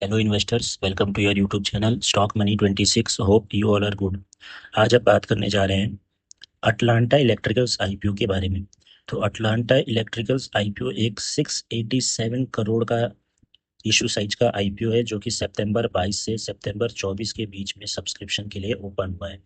Hello investors, welcome to your YouTube channel stock money 26। होप यू ऑल आर गुड। आज आप बात करने जा रहे हैं अटलांटा इलेक्ट्रिकल्स आईपीओ के बारे में। तो अटलांटा इलेक्ट्रिकल्स आईपीओ एक 687 करोड़ का इशू साइज का आईपीओ है, जो कि सितंबर 22 से सितंबर 24 के बीच में सब्सक्रिप्शन के लिए ओपन हुआ है।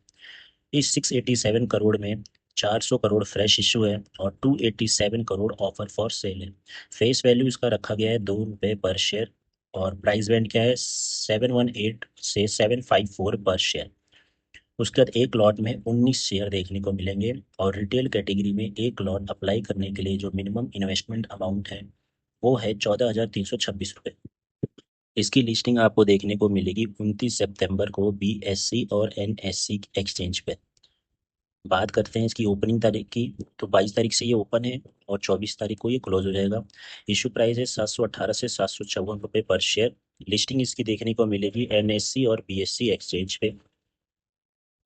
इस 687 करोड़ में 400 करोड़ फ्रेश इशू है और 287 करोड़ ऑफर फॉर सेल है। फेस वैल्यू इसका रखा गया है ₹2 पर शेयर और प्राइस बैंड क्या है, 718 से 754 पर शेयर। उसके बाद एक लॉट में 19 शेयर देखने को मिलेंगे और रिटेल कैटेगरी में एक लॉट अप्लाई करने के लिए जो मिनिमम इन्वेस्टमेंट अमाउंट है वो है ₹14,326। इसकी लिस्टिंग आपको देखने को मिलेगी 29 सितंबर को BSE और NSE एक्सचेंज पे। बात करते हैं इसकी ओपनिंग तारीख की, तो 22 तारीख से ये ओपन है और 24 तारीख को ये क्लोज हो जाएगा। इशू प्राइस है 718 से ₹754 पर शेयर। लिस्टिंग इसकी देखने को मिलेगी NSE और BSE एक्सचेंज पे।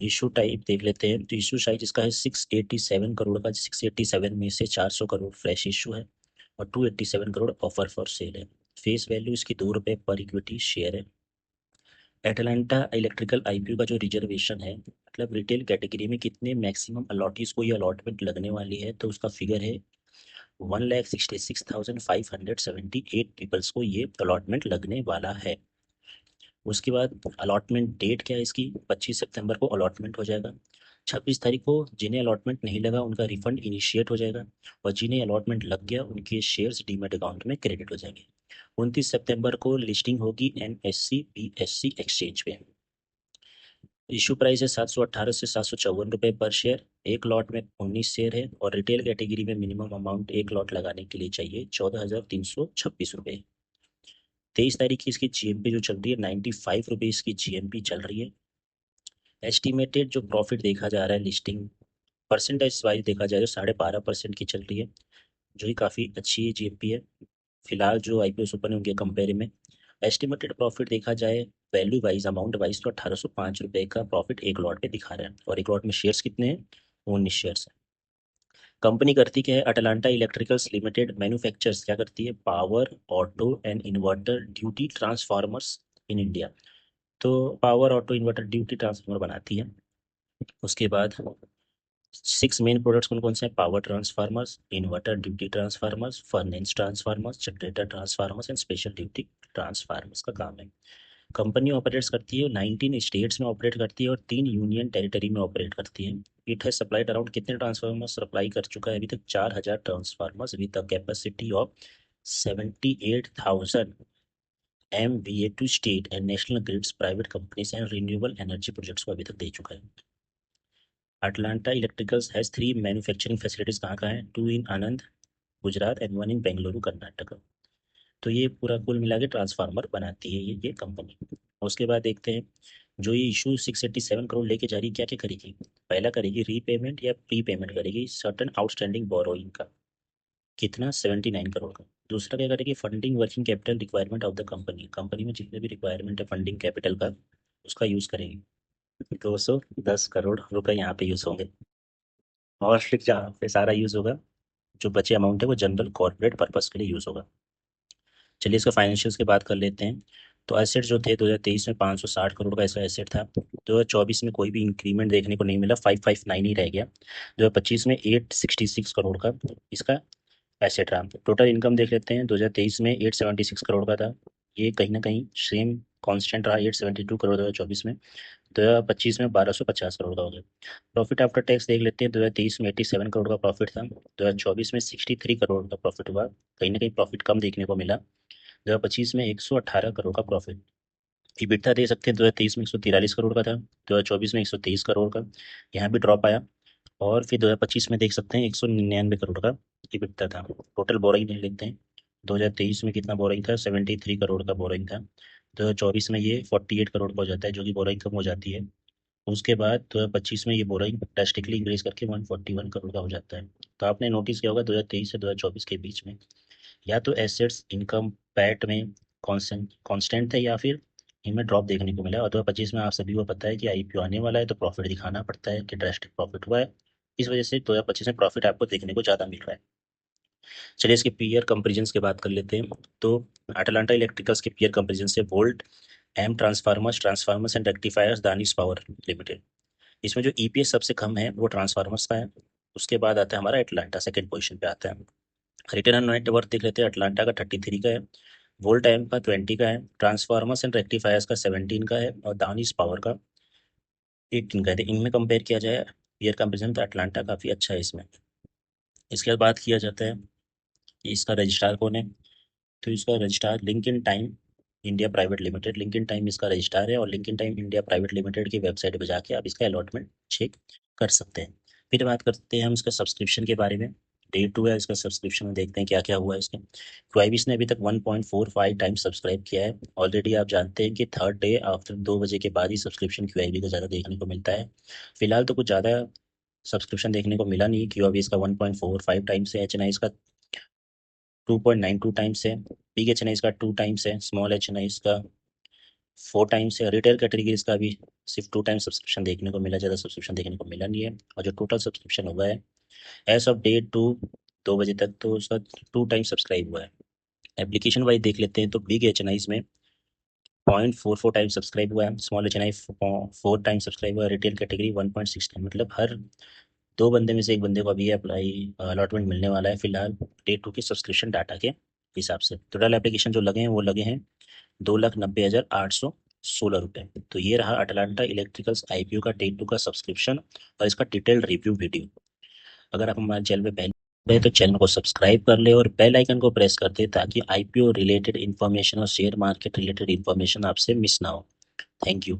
इशू टाइप देख लेते हैं, तो इशू साइज इसका है 687 करोड़ का। 687 में से 400 करोड़ फ्रेश इशू है और 287 करोड़ ऑफर फॉर सेल है। फेस वैल्यू इसकी ₹2 पर इक्विटी शेयर है। एटलांटा इलेक्ट्रिकल आईपीओ का जो रिजर्वेशन है, मतलब रिटेल कैटेगरी में कितने मैक्सिमम अलॉटीज को ये अलॉटमेंट लगने वाली है, तो उसका फिगर है 1,66,578 पीपल्स को ये अलॉटमेंट लगने वाला है। उसके बाद अलॉटमेंट डेट क्या है इसकी, 25 सितंबर को अलॉटमेंट हो जाएगा। 26 तारीख को जिन्हें अलॉटमेंट नहीं लगा उनका रिफंड इनिशिएट हो जाएगा और जिन्हें अलॉटमेंट लग गया उनके शेयर्स डीमैट अकाउंट में क्रेडिट हो जाएंगे। 29 सितंबर को लिस्टिंग होगी NSE BSE एक्सचेंज पे। इशू प्राइस है 718 से ₹754 पर शेयर। एक लॉट में 19 शेयर है और रिटेल कैटेगरी में मिनिमम अमाउंट एक लॉट लगाने के लिए चाहिए ₹14,326। 23 तारीख की इसकी GMP जो चल रही है, ₹95 की GMP चल रही है। एस्टिमेटेड जो प्रॉफिट देखा जा रहा है लिस्टिंग परसेंटेज वाइज देखा जाए तो 12.5% की चल रही है, जो कि काफ़ी अच्छी GMP है फिलहाल जो IPO ओपन है उनके कंपेयर में। एस्टिमेटेड प्रॉफिट देखा जाए वैल्यू वाइज अमाउंट वाइज तो ₹1805 का प्रॉफिट एक लॉट पे दिखा रहा है और एक लॉट में शेयर्स कितने हैं, 19 शेयर्स हैं। कंपनी करती क्या है, अटलांटा इलेक्ट्रिकल्स लिमिटेड मैन्युफैक्चर्स क्या करती है, power auto and inverter duty transformers in India. तो power auto inverter duty transformer बनाती है। उसके बाद 6 मेन प्रोडक्ट्स कौन कौन से हैं, power transformers, inverter duty transformers, furnace transformers, generator transformers and special duty transformers का काम है। कंपनी ऑपरेट्स करती है 19 स्टेट्स में ऑपरेट करती है और 3 यूनियन टेरिटरी में ऑपरेट करती है। इट है सप्लाइड अराउंड कितने ट्रांसफार्मर्स सप्लाई कर चुका है अभी तक, 4,000 transformers with a capacity of 78,000 MVA to state and national grids, private companies and renewable energy projects को अभी तक दे चुका है। Atlanta Electricals has 3 manufacturing facilities कहाँ कहाँ हैं, 2 in Anand Gujarat and 1 in Bengaluru Karnataka. तो ये पूरा कुल मिला के ट्रांसफार्मर बनाती है ये कंपनी। उसके बाद देखते हैं जो ये इशू 687 करोड़ लेके जा रही, क्या क्या करेगी। पहला करेगी रीपेमेंट या प्री पेमेंट करेगी सर्टन आउटस्टैंडिंग बोरोइंग का, कितना, 79 करोड़ का। दूसरा क्या करेगी, funding working capital requirement of the company, company में जितने भी रिक्वायरमेंट है फंडिंग कैपिटल का उसका यूज करेगी। 210 करोड़ रुपए यहाँ पे यूज होंगे और फिर जहाँ पे सारा यूज होगा, जो बचे अमाउंट है वो जनरल कॉर्पोरेट पर्पस के लिए यूज होगा। चलिए इसका फाइनेंशियल्स की बात कर लेते हैं। तो एसेट जो थे 2023 में 560 करोड़ का इसका एसेट था। 2024 में कोई भी इंक्रीमेंट देखने को नहीं मिला, 559 ही रह गया। 2025 में 866 करोड़ का इसका एसेट रहा। टोटल इनकम देख लेते हैं, 2023 में 876 करोड़ का था, ये कहीं ना कहीं सेम कांस्टेंट रहा 872 करोड़ 2024 में। 2025 में 1250 करोड़ का हो गया। प्रॉफिट आफ्टर टैक्स देख लेते हैं, 2023 में 87 करोड़ का प्रॉफिट था, 2024 में 63 करोड़ का प्रॉफिट हुआ, कहीं ना कहीं प्रॉफिट कम देखने को मिला। 2025 में 118 करोड़ का प्रॉफिट। इबिटदा दे सकते हैं, 2023 में 143 करोड़ का था, 2024 में 123 करोड़ का, यहाँ भी ड्रॉप आया। और फिर 2025 में देख सकते हैं 199 करोड़ का इबिटदा था। टोटल बोरिंग ले लेते हैं, 2023 में कितना बोरिंग था, 73 करोड़ का बोरिंग था। 2024 में ये 48 करोड़ का हो जाता है, जो कि बोरिंग कम हो जाती है। उसके बाद 2025 में ये बोरिंग ड्रास्टिकली इंक्रीज करके 141 करोड़ का हो जाता है। तो आपने नोटिस किया होगा 2023 से 2024 के बीच में या तो एसेट्स इनकम पैट में कांस्टेंट थे या फिर इनमें ड्रॉप देखने को मिला। और 2025 में आप सभी को पता है कि IPO आने वाला है तो प्रॉफिट दिखाना पड़ता है कि ड्रास्टिक प्रॉफिट हुआ है, इस वजह से 2025 में प्रॉफिट आपको देखने को ज़्यादा मिल रहा है। चलिए इसके पीयर कंपेरिजन की बात कर लेते हैं। तो अटलांटा इलेक्ट्रिकल्स के पीयर कंपेरिजन से Voltamp transformers and rectifiers, Danish power limited. इसमें जो ईपीएस सबसे कम है वो ट्रांसफार्मर्स का है। उसके बाद आता है हमारा एटलांटा, सेकंड पोजीशन पे आता है। रिटर्न ऑन नेट वर्थ देख लेते हैं। अटलांटा का 33 का है, वोल्ट एम का 20 का है, ट्रांसफार्मर्स एंड रेक्टिफायर्स का 17 का है और दानिश पावर का 18 का है। तो इनमें कंपेयर किया जाए पीयर कंपेरिजन तो अटलांटा काफ़ी अच्छा है इसमें। इसके बाद बात किया जाता है कि इसका रजिस्ट्रार कौन है। तो इसका registrar Lincoln time India private limited, Lincoln time इसका रजिस्ट्रार है और Lincoln time India private limited की वेबसाइट पर जाके आप इसका अलॉटमेंट चेक कर सकते हैं। फिर बात करते हैं हम इसका सब्सक्रिप्शन के बारे में। डे 2 है इसका सब्सक्रिप्शन में, देखते हैं क्या क्या हुआ है इसका। क्वाइबिस ने अभी तक 1.45 टाइम्स सब्सक्राइब किया है ऑलरेडी। आप जानते हैं कि थर्ड डे आफ्टर 2 बजे के बाद ही सब्सक्रिप्शन क्यूआईबी का ज़्यादा देखने को मिलता है। फिलहाल तो कुछ ज़्यादा सब्सक्रिप्शन देखने को मिला नहीं। क्यूआईबी इसका 1.45 टाइम्स है, एच एन आई इसका 2.92 टाइम्स है, बिग एच एन आई इसका 2 टाइम्स है, स्मॉल एच एन आई इसका 4 टाइम्स है। रिटेल कैटेगरी इसका भी सिर्फ 2 टाइम्स सब्सक्रिप्शन देखने को मिला, ज़्यादा सब्सक्रिप्शन देखने को मिला नहीं है। और जो टोटल सब्सक्रिप्शन हुआ है एज ऑफ डे टू 2 बजे तक, तो उसका 2 टाइम्स सब्सक्राइब हुआ है। एप्लीकेशन वाइज देख लेते हैं तो बिग एच एन आई में 0.44 टाइम सब्सक्राइब हुआ है, स्मॉल एच एन आई 4 टाइम सब्सक्राइब हुआ है, रिटेल कैटेगरी 1.6 टाइम। मतलब हर 2 बंदे में से एक बंदे को अभी अप्लाई अलॉटमेंट मिलने वाला है फिलहाल डे 2 के सब्सक्रिप्शन डाटा के हिसाब से। टोटल एप्लीकेशन जो लगे हैं वो लगे हैं 2,90,816 रुपये। तो ये रहा अटलांटा इलेक्ट्रिकल्स आईपीओ का डे 2 का सब्सक्रिप्शन और इसका डिटेल्ड रिव्यू वीडियो। अगर आप हमारे चैनल पे पहले है तो चैनल को सब्सक्राइब कर ले और बेल आइकन को प्रेस कर दे ताकि आईपीओ रिलेटेड इन्फॉर्मेशन और शेयर मार्केट रिलेटेड इन्फॉर्मेशन आपसे मिस ना हो। Thank you.